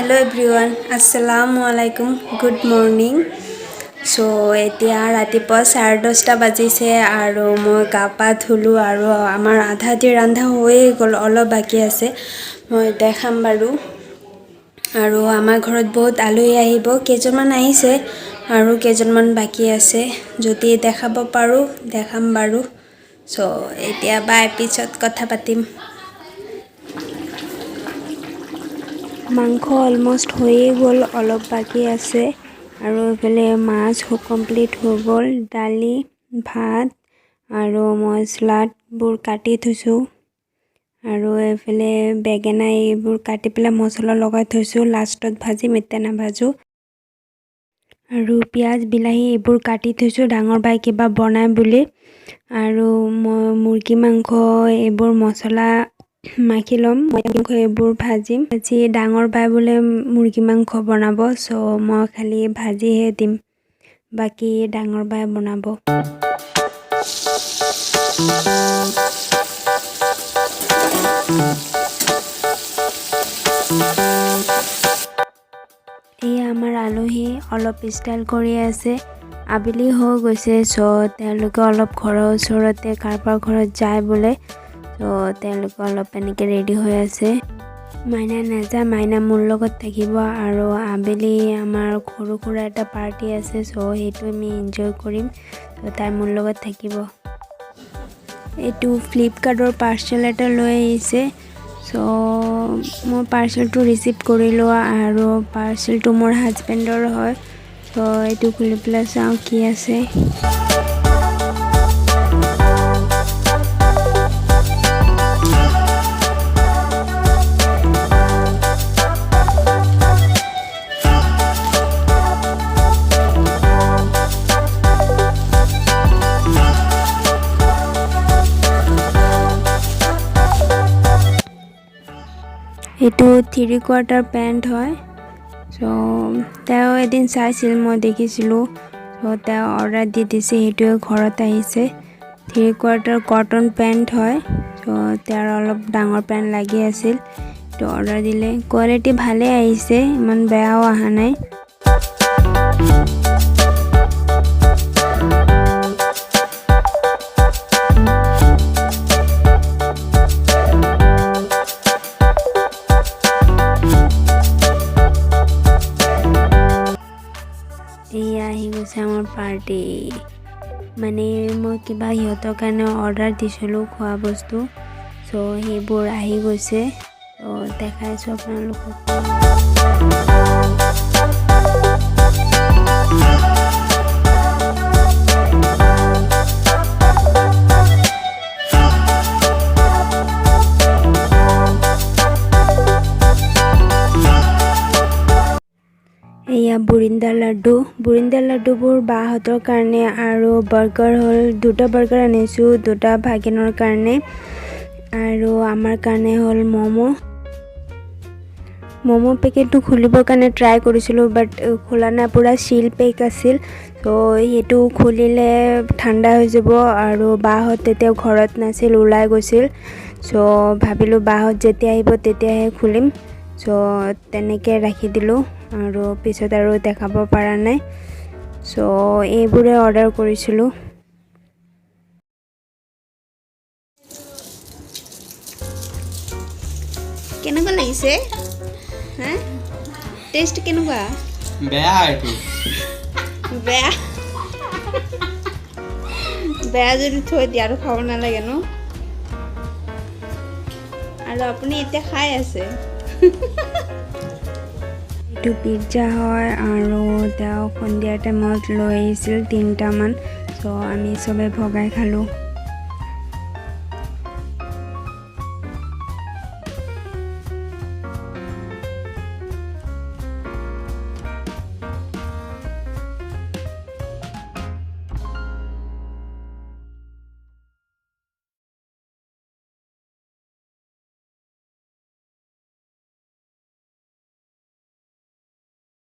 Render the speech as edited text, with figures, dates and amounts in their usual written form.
Hello everyone, Assalamualaikum, good morning. So এতিয়া ৰাতিপুৱা 10:30 বাজিছে আৰু মই গা পা ধুলো আৰু আমাৰ আধাতে ৰান্ধা হৈয়ে গ'ল অলপ বাকি আছে মই দেখাম বাৰু আৰু আমাৰ ঘৰত বহুত আলহী আহিব কেইজনমান আহিছে আৰু কেইজনমান বাকি আছে যদি দেখাব পাৰো দেখাম বাৰু সো এতিয়া বাই পিছত কথা পাতিম মাংস অলমোস্ট হৈয়ে গ'ল অলপ বাকি আছে আৰু এফালে মাছ কমপ্লিট হৈ গ'ল দালি ভাত আৰু মছলাবোৰ কাটি থৈছো আৰু এফালে বেগেনা এইবোৰ কাটি পেলাই মছলা লগাই থৈছো লাষ্টত ভাজি মেতে না ভাজো আৰু পিয়াজ বিলাহী এইবোৰ কাটি থৈছো ডাঙৰ বাই কিবা বনাই বুলি আৰু মুৰ্গী মাংস এইবোৰ মছলা মাখি লম এইবোৰ ভাজিম আজি ডাঙৰ বাই বলে মুৰ্গী মাংস বনাব সো মই খালি ভাজিহে দিম বাকি ডাঙৰ বাই বনাব এই আমাৰ আলহী অলপ ষ্টাইল কৰি আছে আবেলি হৈ গৈছে সো তেওঁলোকে অলপ ঘৰৰ ওচৰতে কাৰবাৰ ঘৰত যায় বলে সো তেওঁলোকে অলপ এনেকে ৰেডি হৈ আছে মাইনা নাজা মাইনা মোৰ লগত থাকিব আৰু আবেলি আমাৰ সৰু খুৰা এটা পাৰ্টি আছে সো হেতু আমি এনজয় কৰিম সো তাই মোৰ লগত থাকিব এটো ফ্লিপকাৰ্টৰ পাৰ্সেল এটা লৈ আহিছে সো মই পাৰ্সেলটো ৰিসিভ কৰিলো আৰু পাৰ্সেলটো মোৰ হাজবেণ্ডৰ হয় সো এটো খুলি পেলাই চাও কি আছে এটো 3/4 প্যান্ট হয় সো তাও এদিন চাইছিল মই দেখিছিলো সো তা অৰ্ডাৰ দি দিছে হেতু ঘৰত আহিছে 3/4 কটন প্যান্ট হয় সো তাৰ অলপ ডাঙৰ প্যান্ট লাগি আছিল তো অৰ্ডাৰ দিলে কোৱালিটি ভালে আহিছে ইমান বেয়াও আহা নাই আমাৰ পাৰ্টি মানে মই কিবা হিয়তৰ কাৰণে অৰ্ডাৰ দিছিলো খোৱা বস্তু সো হেবোৰ আহি গৈছে তো দেখাইছো আপোনালোকক এয়া বুৰিন্দা লাড্ডুবোৰ বাহতৰ কাৰণে আৰু বাৰ্গাৰ হল দুটা বাৰ্গাৰ আনিছো দুটা ভাগিনৰ কাৰণে আৰু আমাৰ কাৰণে হল মোমো পেকেটটো খুলিবৰ কাৰণে ট্ৰাই কৰিছিলো বাট খোলা না পুৰা সিল পেক আছিল তো হেতু খুলিলে ঠাণ্ডা হৈ যাব আৰু বাহত তেতিয়া ঘৰত নাছিল উলাই গৈছিল সো ভাবিলো বাহত যেতিয়া আহিব তেতিয়াহে খুলিম সো তেনেকে ৰাখি দিলো আৰু পিছত আৰু দেখাব পাৰা নাই সো এইবোৰে অৰ্ডাৰ কৰিছিলো কেনেকুৱা লাগিছে হ টেষ্ট কেনেকুৱা বেয়া এটো বেয়া যদি থৈ দিয়া আৰু খাব নালাগে ন আৰু আপুনি এতিয়া খাই আছে এটো পিজ্জা হয় আৰু তাও সন্ধিয়া টাইমত লৈ আহিছিল 3টা মান সো আমি সবে ভগাই খালো